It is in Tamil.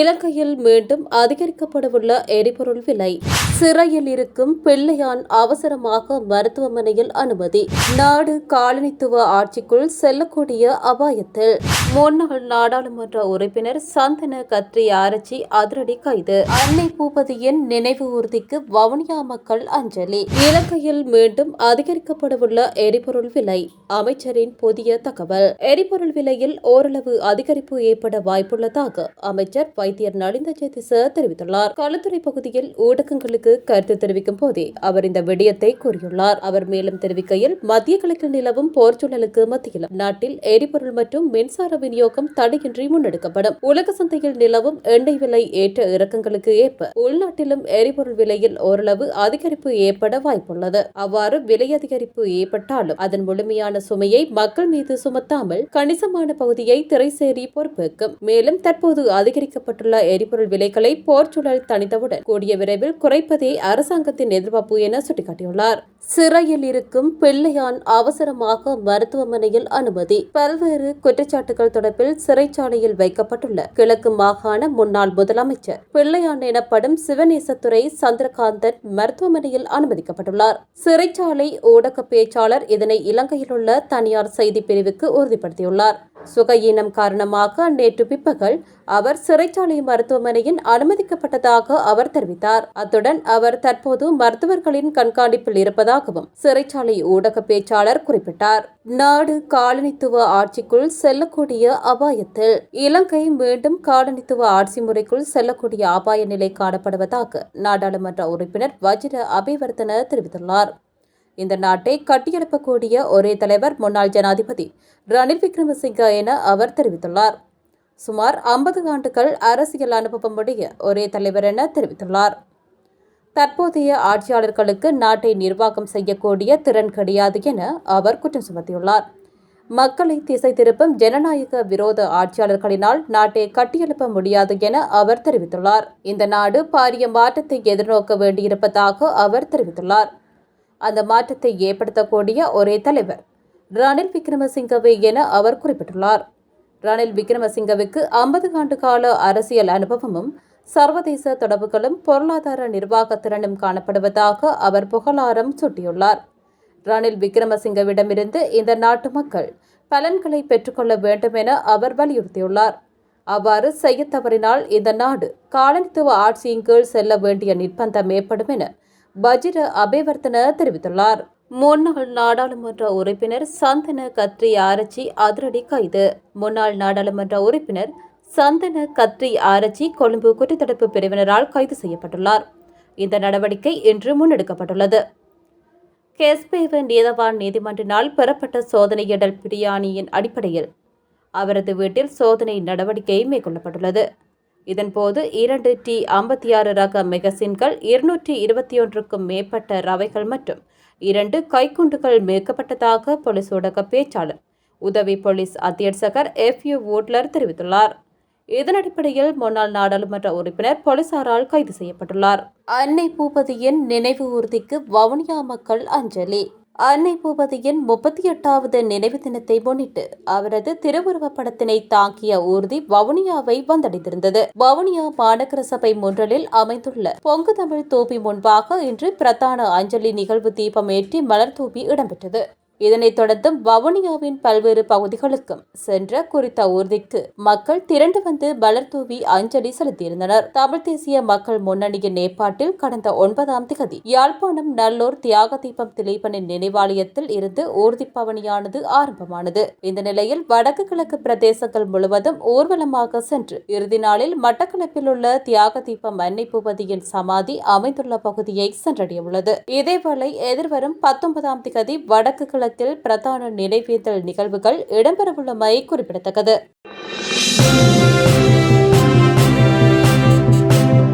இலங்கையில் மீண்டும் அதிகரிக்கப்படவுள்ள எரிபொருள் விலை. சிறையில் இருக்கும் பிள்ளையான் அவசரமாக மருத்துவமனையில் அனுமதி. நாடு காலனித்துவ ஆட்சிக்குள் செல்லக்கூடிய அபாயத்தில். முன்னாள் நாடாளுமன்ற உறுப்பினர் சந்தன கத்ரி ஆராய்ச்சி அதிரடி கைது. அன்னை பூபதியின் நினைவு ஊர்திக்கு வவுனியா மக்கள் அஞ்சலி. இலங்கையில் மீண்டும் அதிகரிக்கப்படவுள்ள எரிபொருள் விலை. அமைச்சரின் புதிய தகவல். எரிபொருள் விலையில் ஓரளவு அதிகரிப்பு ஏற்பட வாய்ப்புள்ளதாக அமைச்சர் வைத்தியர் நலிந்த ஜெயதிச தெரிவித்துள்ளார். களுத்துறை பகுதியில் ஊடகங்களுக்கு கருத்து தெரிவிக்கும் போதே அவர் இந்த விடயத்தை கூறியுள்ளார். அவர் மேலும் தெரிவிக்கையில், மத்திய கிழக்கில் நிலவும் போர் சூழலுக்கு மத்தியிலும் நாட்டில் எரிபொருள் மற்றும் மின்சார விநியோகம் தடையின்றி முன்னெடுக்கப்படும். உலக சந்தையில் நிலவும் எண்ணெய் விலை ஏற்ற இறக்கங்களுக்கு ஏற்ப உள்நாட்டிலும் எரிபொருள் விலையில் ஓரளவு அதிகரிப்பு ஏற்பட வாய்ப்புள்ளது. அவ்வாறு விலை அதிகரிப்பு ஏற்பட்டாலும் அதன் முழுமையான சுமையை மக்கள் மீது சுமத்தாமல் கணிசமான பகுதியை திரைசேரி பொறுப்பேற்கும். மேலும் தற்போது அதிகரிக்கப்பட்டுள்ள எரிபொருள் விலைகளை போர் சூழல் தணித்தவுடன் கூடிய விரைவில் குறைப்பதே அரசாங்கத்தின் எதிர்பார்ப்பு என சுட்டிக்காட்டியுள்ளார். சிறையில் இருக்கும் பிள்ளையான் அவசரமாக மருத்துவமனையில் அனுமதி. பல்வேறு குற்றச்சாட்டுகள் தொடர்பில் சிறைச்சாலையில் வைக்கப்பட்டுள்ள கிழக்கு மாகாண முன்னாள் முதலமைச்சர் பிள்ளையான் எனப்படும் சிவநேசத்துறை சந்திரகாந்தன் மருத்துவமனையில் அனுமதிக்கப்பட்டுள்ளார். சிறைச்சாலை ஊடக பேச்சாளர் இதனை இலங்கையில் உள்ள தனியார் செய்தி பிரிவுக்கு உறுதிப்படுத்தியுள்ளார். சுகயீனம் காரணமாக நேற்று பிற்பகல் அவர் சிறைச்சாலை மருத்துவமனையில் அனுமதிக்கப்பட்டதாக அவர் தெரிவித்தார். அத்துடன் அவர் தற்போது மருத்துவர்களின் கண்காணிப்பில் இருப்பதாகவும் சிறைச்சாலை ஊடக பேச்சாளர் குறிப்பிட்டார். நாடு காலனித்துவ ஆட்சிக்குள் செல்லக்கூடிய அபாயத்தில். இலங்கை மீண்டும் காலனித்துவ ஆட்சி முறைக்குள் செல்லக்கூடிய அபாய நிலை காணப்படுவதாக நாடாளுமன்ற உறுப்பினர் வஜிர அபிவர்த்தன தெரிவித்துள்ளார். இந்த நாட்டை கட்டியெழுப்பக்கூடிய ஒரே தலைவர் முன்னாள் ஜனாதிபதி ரணில் விக்ரமசிங்க என அவர் தெரிவித்துள்ளார். சுமார் 50 ஆண்டுகள் அரசியல் அனுபவமுடைய ஒரே தலைவர் என தெரிவித்துள்ளார். தற்போதைய ஆட்சியாளர்களுக்கு நாட்டை நிர்வாகம் செய்யக்கூடிய திறன் கிடையாது என அவர் குற்றம் சுமத்தியுள்ளார். மக்களை திசை திருப்பும் ஜனநாயக விரோத ஆட்சியாளர்களினால் நாட்டை கட்டியெழுப்ப முடியாது என அவர் தெரிவித்துள்ளார். இந்த நாடு பாரிய மாற்றத்தை எதிர்நோக்க வேண்டியிருப்பதாக அவர் தெரிவித்துள்ளார். அந்த மாற்றத்தை ஏற்படுத்தக்கூடிய ஒரே தலைவர் ரணில் விக்ரமசிங்கவே என அவர் குறிப்பிட்டுள்ளார். ரணில் விக்ரமசிங்கவுக்கு 50 ஆண்டு கால அரசியல் அனுபவமும் சர்வதேச தொடர்புகளும் பொருளாதார நிர்வாக திறனும் காணப்படுவதாக அவர் புகழாரம் சூட்டியுள்ளார். ரணில் விக்ரமசிங்கவிடமிருந்து இந்த நாட்டு மக்கள் பலன்களை பெற்றுக்கொள்ள வேண்டும் என அவர் வலியுறுத்தியுள்ளார். அவ்வாறு செய்ய தவறினால் இந்த நாடு காலனித்துவ ஆட்சியின் கீழ் செல்ல வேண்டிய நிர்பந்தம் ஏற்படும் என வஜிர அபிவர்த்தன தெரிவித்துள்ளார். முன்னாள் நாடாளுமன்ற உறுப்பினர் சந்தன கத்ரி ஆராய்ச்சி அதிரடி கைது. முன்னாள் நாடாளுமன்ற உறுப்பினர் சந்தன கத்ரி ஆராய்ச்சி கொழும்பு குற்றத்தடுப்பு பிரிவினரால் கைது செய்யப்பட்டுள்ளார். இந்த நடவடிக்கை இன்று முன்னெடுக்கப்பட்டுள்ளது. கெஸ்பேவ நீதவான் நீதிமன்றினால் பெறப்பட்ட சோதனையிடல் பிரியாணியின் அடிப்படையில் அவரது வீட்டில் சோதனை நடவடிக்கை மேற்கொள்ளப்பட்டுள்ளது. இதன்போது 2 T56 ரக மெகசின்கள், 221க்கும் மேற்பட்ட ரவைகள் மற்றும் 2 கைக்குண்டுகள் மீட்கப்பட்டதாக போலீஸ் ஊடக பேச்சாளர் உதவி போலீஸ் அத்தியட்சகர் FU வூட்லர் தெரிவித்துள்ளார். இதன் அடிப்படையில் முன்னாள் நாடாளுமன்ற உறுப்பினர் போலீசாரால் கைது செய்யப்பட்டுள்ளார். அன்னை பூபதியின் நினைவு ஊர்திக்கு வவுனியா மக்கள் அஞ்சலி. அன்னை பூபதியின் 38வது நினைவு தினத்தை முன்னிட்டு அவரது திருவுருவப் படத்தினை தாங்கிய ஊர்தி வவுனியாவை வந்தடைந்திருந்தது. வவுனியா மாநகர சபை முன்றலில் அமைந்துள்ள பொங்கு தமிழ் தூபி முன்பாக இன்று பிரதான அஞ்சலி நிகழ்வு தீபம் ஏற்றி மலர் தூபி இடம்பெற்றது. இதனைத் தொடர்ந்து வவுனியாவின் பல்வேறு பகுதிகளுக்கும் சென்ற குறித்த ஊர்திக்கு மக்கள் திரண்டு வந்து மலர் தூவி அஞ்சலி செலுத்தியிருந்தனர். தமிழ் தேசிய மக்கள் முன்னணியின் ஏற்பாட்டில் கடந்த 9ஆம் திகதி யாழ்ப்பாணம் நல்லூர் தியாக தீபம் திலீபனின் நினைவாலயத்தில் இருந்து ஊர்தி பவனியானது ஆரம்பமானது. இந்த நிலையில் வடக்கு கிழக்கு பிரதேசங்கள் முழுவதும் ஊர்வலமாக சென்று இறுதி நாளில் மட்டக்களப்பில் உள்ள தியாக தீபம் அன்னை பூபதியின் சமாதி அமைந்துள்ள பகுதியை சென்றடையவுள்ளது. இதேவேளை எதிர்வரும் 19ஆம் திகதி வடக்கு கிழக்கு பிரதான நினைவேந்தல் நிகழ்வுகள் இடம்பெறவுள்ளமை குறிப்பிடத்தக்கது.